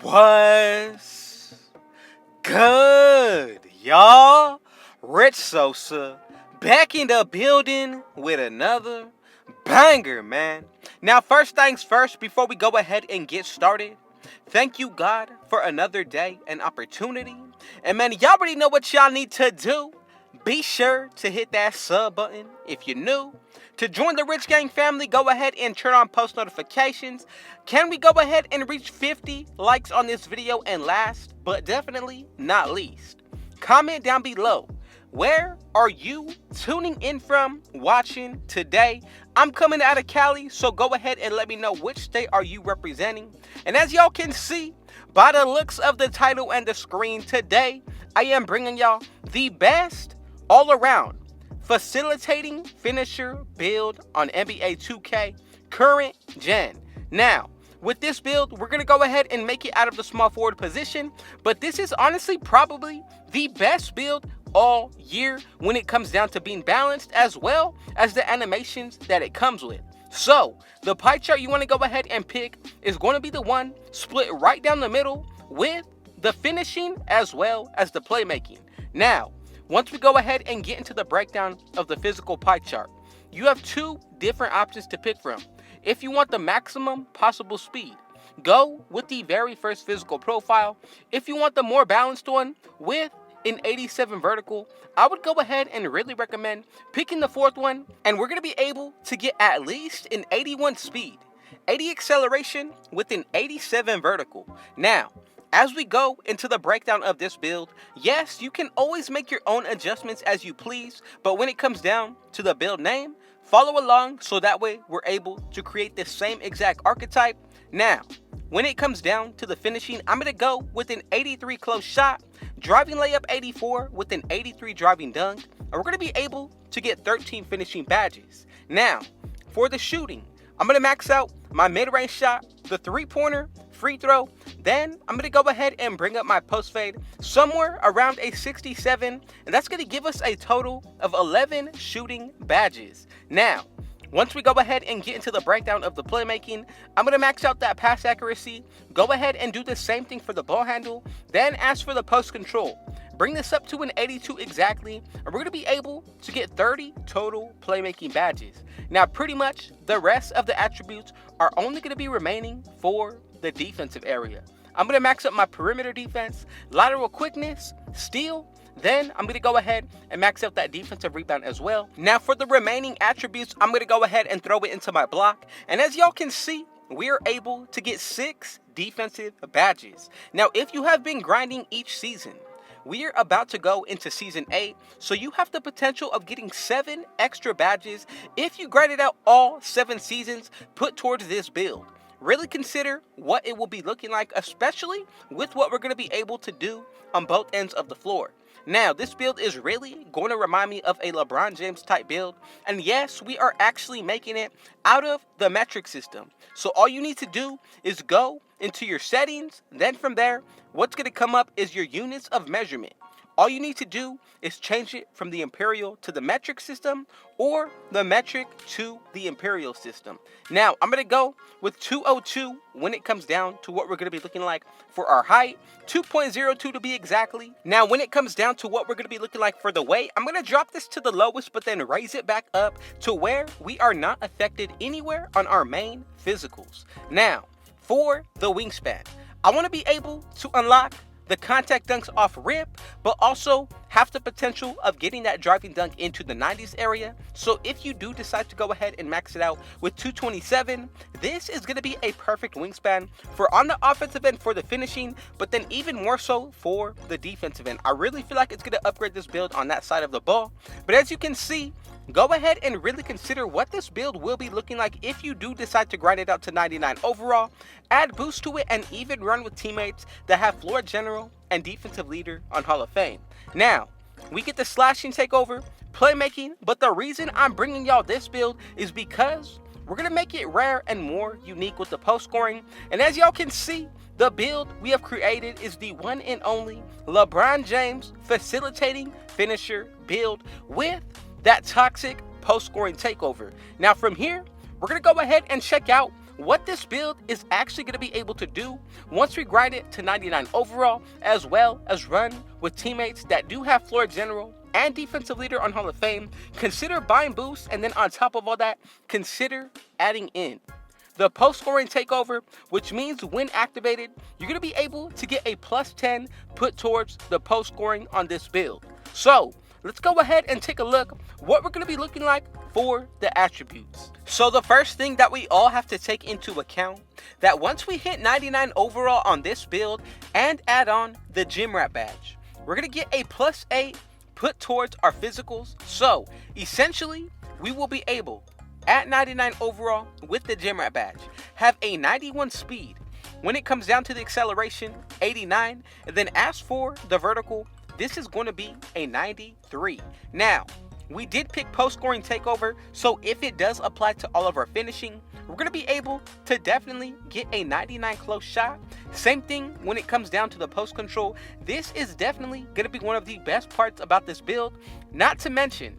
What's good, y'all? Rich Sosa back in the building with another banger, man. Now, first things first, before we go ahead and get started, thank you, God, for another day and opportunity. And man, y'all already know what y'all need to do. Be sure to hit that sub button if you're new. To join the Rich Gang family, go ahead and turn on post notifications. Can we go ahead and reach 50 likes on this video? And last, but definitely not least, comment down below. Where are you tuning in from, watching today? I'm coming out of Cali, so go ahead and let me know which state are you representing. And as y'all can see, by the looks of the title and the screen, today I am bringing y'all the best all around facilitating finisher build on NBA 2K current gen. Now, with this build, we're going to go ahead and make it out of the small forward position, but this is honestly probably the best build all year when it comes down to being balanced, as well as the animations that it comes with. So, the pie chart you want to go ahead and pick is going to be the one split right down the middle with the finishing as well as the playmaking. Now, once we go ahead and get into the breakdown of the physical pie chart, you have two different options to pick from. If you want the maximum possible speed, go with the very first physical profile. If you want the more balanced one with an 87 vertical, I would go ahead and really recommend picking the fourth one, and we're going to be able to get at least an 81 speed, 80 acceleration with an 87 vertical. Now, as we go into the breakdown of this build, yes, you can always make your own adjustments as you please, but when it comes down to the build name, follow along so that way we're able to create the same exact archetype. Now, when it comes down to the finishing, I'm going to go with an 83 close shot, driving layup 84 with an 83 driving dunk, and we're going to be able to get 13 finishing badges. Now, for the shooting, I'm going to max out my mid-range shot, the three-pointer, free throw. Then I'm going to go ahead and bring up my post fade somewhere around a 67, and that's going to give us a total of 11 shooting badges. Now, once we go ahead and get into the breakdown of the playmaking, I'm going to max out that pass accuracy, go ahead and do the same thing for the ball handle. Then as for the post control, bring this up to an 82 exactly, and we're going to be able to get 30 total playmaking badges. Now, pretty much the rest of the attributes are only going to be remaining for the defensive area. I'm going to max up my perimeter defense, lateral quickness, steal. Then I'm going to go ahead and max out that defensive rebound as well. Now, for the remaining attributes, I'm going to go ahead and throw it into my block. And as y'all can see, we are able to get 6 defensive badges. Now, if you have been grinding each season, we are about to go into Season 8, so you have the potential of getting 7 extra badges if you grinded out all 7 seasons put towards this build. Really consider what it will be looking like, especially with what we're going to be able to do on both ends of the floor. Now, this build is really going to remind me of a LeBron James type build, and yes, we are actually making it out of the metric system. So all you need to do is go into your settings, then from there, what's going to come up is your units of measurement. All you need to do is change it from the imperial to the metric system, or the metric to the imperial system. Now, I'm going to go with 202 when it comes down to what we're going to be looking like for our height, 2.02 to be exactly. Now, when it comes down to what we're going to be looking like for the weight, I'm going to drop this to the lowest, but then raise it back up to where we are not affected anywhere on our main physicals. Now, for the wingspan, I want to be able to unlock the contact dunks off rip, but also have the potential of getting that driving dunk into the 90s area. So if you do decide to go ahead and max it out with 227, this is going to be a perfect wingspan for on the offensive end for the finishing, but then even more so for the defensive end. I really feel like it's going to upgrade this build on that side of the ball. But as you can see, go ahead and really consider what this build will be looking like if you do decide to grind it out to 99 overall, add boost to it, and even run with teammates that have floor general and defensive leader on Hall of Fame. Now, we get the slashing takeover, playmaking, but the reason I'm bringing y'all this build is because we're going to make it rare and more unique with the post scoring. And as y'all can see, the build we have created is the one and only LeBron James facilitating finisher build with that toxic post scoring takeover. Now from here, we're going to go ahead and check out what this build is actually going to be able to do once we grind it to 99 overall, as well as run with teammates that do have floor general and defensive leader on Hall of Fame, consider buying boosts, and then on top of all that, consider adding in the post-scoring takeover, which means when activated, you're going to be able to get a plus 10 put towards the post-scoring on this build. So let's go ahead and take a look what we're going to be looking like for the attributes. So the first thing that we all have to take into account, that once we hit 99 overall on this build and add on the gym rat badge, we're going to get a plus 8 put towards our physicals. So essentially, we will be able, at 99 overall with the gym rat badge, have a 91 speed. When it comes down to the acceleration, 89, and then as for the vertical, this is going to be a 93. Now, we did pick post-scoring takeover, so if it does apply to all of our finishing, we're going to be able to definitely get a 99 close shot. Same thing when it comes down to the post control. This is definitely going to be one of the best parts about this build. Not to mention,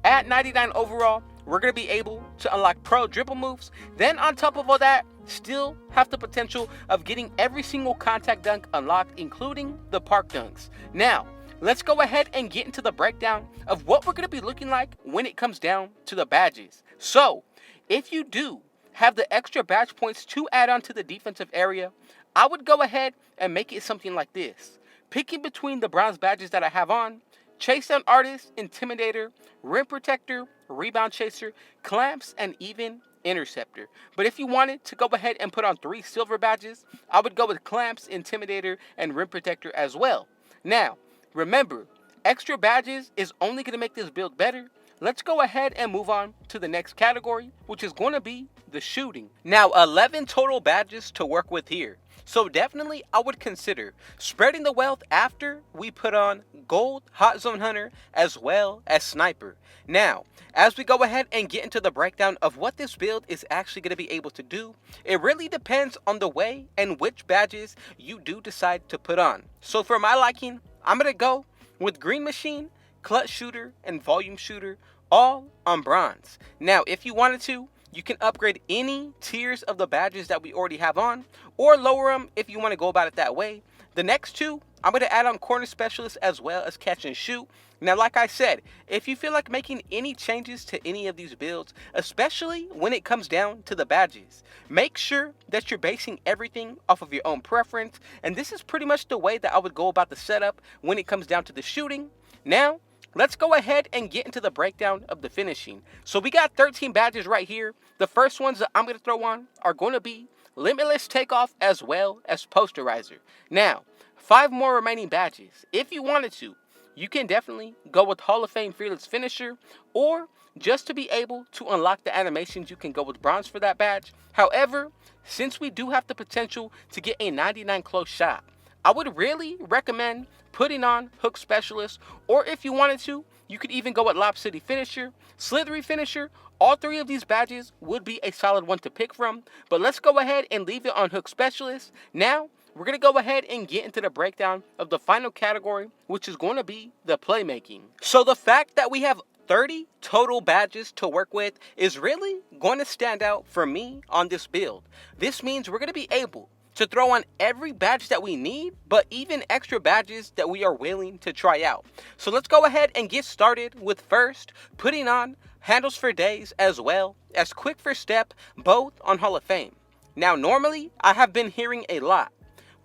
at 99 overall, we're going to be able to unlock pro dribble moves. Then on top of all that, still have the potential of getting every single contact dunk unlocked, including the park dunks. Now, let's go ahead and get into the breakdown of what we're going to be looking like when it comes down to the badges. So, if you do have the extra badge points to add on to the defensive area, I would go ahead and make it something like this. Picking between the bronze badges that I have on: Chase Down Artist, Intimidator, Rim Protector, Rebound Chaser, Clamps, and even Interceptor. But if you wanted to go ahead and put on 3 silver badges, I would go with Clamps, Intimidator, and Rim Protector as well. Now, remember, extra badges is only going to make this build better. Let's go ahead and move on to the next category, which is going to be the shooting. Now, 11 total badges to work with here. So definitely I would consider spreading the wealth after we put on Gold, Hot Zone Hunter, as well as Sniper. Now, as we go ahead and get into the breakdown of what this build is actually going to be able to do, it really depends on the way and which badges you do decide to put on. So for my liking, I'm going to go with Green Machine, Clutch Shooter, and Volume Shooter, all on bronze. Now, if you wanted to, you can upgrade any tiers of the badges that we already have on, or lower them if you want to go about it that way. The next two, I'm going to add on Corner Specialist as well as Catch and Shoot. Now, like I said, if you feel like making any changes to any of these builds, especially when it comes down to the badges, make sure that you're basing everything off of your own preference. And this is pretty much the way that I would go about the setup when it comes down to the shooting. Now, let's go ahead and get into the breakdown of the finishing. So we got 13 badges right here. The first ones that I'm going to throw on are going to be Limitless Takeoff as well as Posterizer. Now, 5 more remaining badges. If you wanted to, you can definitely go with Hall of Fame Fearless Finisher, or just to be able to unlock the animations, you can go with bronze for that badge. However, since we do have the potential to get a 99 close shot, I would really recommend putting on Hook Specialist, or if you wanted to, you could even go with Lob City Finisher, Slithery Finisher. All 3 of these badges would be a solid one to pick from, but let's go ahead and leave it on Hook Specialist. Now, we're going to go ahead and get into the breakdown of the final category, which is going to be the playmaking. So the fact that we have 30 total badges to work with is really going to stand out for me on this build. This means we're going to be able to throw on every badge that we need, but even extra badges that we are willing to try out. So let's go ahead and get started with first putting on Handles for Days as well as Quick First Step, both on Hall of Fame. Now, normally I have been hearing a lot,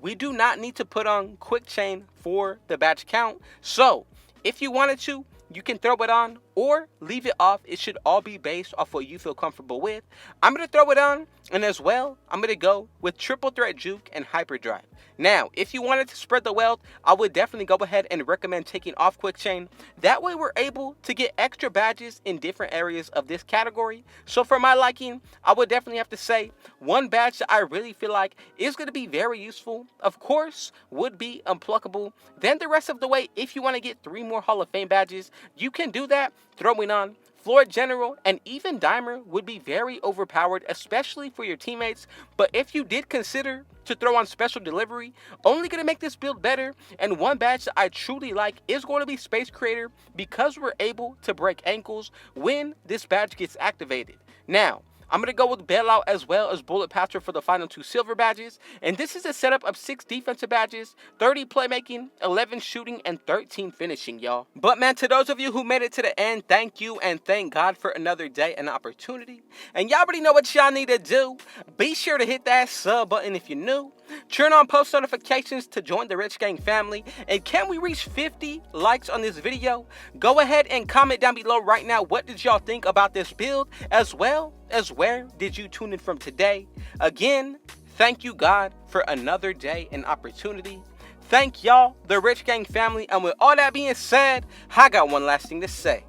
we do not need to put on Quick Chain for the badge count. So if you wanted to, you can throw it on or leave it off. It should all be based off what you feel comfortable with. I'm going to throw it on, and as well, I'm going to go with Triple Threat Juke and Hyperdrive. Now, if you wanted to spread the wealth, I would definitely go ahead and recommend taking off Quick Chain. That way we're able to get extra badges in different areas of this category. So for my liking, I would definitely have to say one badge that I really feel like is going to be very useful, of course, would be Unpluckable. Then the rest of the way, if you want to get 3 more Hall of Fame badges, you can do that. Throwing on Floor General and even Dimer would be very overpowered, especially for your teammates. But if you did consider to throw on Special Delivery, only going to make this build better. And one badge that I truly like is going to be Space Creator, because we're able to break ankles when this badge gets activated. Now, I'm going to go with bailout as well as bullet patcher for the final 2 silver badges. And this is a setup of 6 defensive badges, 30 playmaking, 11 shooting, and 13 finishing, y'all. But man, to those of you who made it to the end, thank you and thank God for another day and opportunity. And y'all already know what y'all need to do. Be sure to hit that sub button if you're new. Turn on post notifications to join the Rich Gang family. And can we reach 50 likes on this video? Go ahead and comment down below right now, what did y'all think about this build, as well as where did you tune in from today? Again, thank you God for another day and opportunity. Thank y'all, the Rich Gang family. And with all that being said, I got one last thing to say.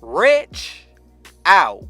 Rich out.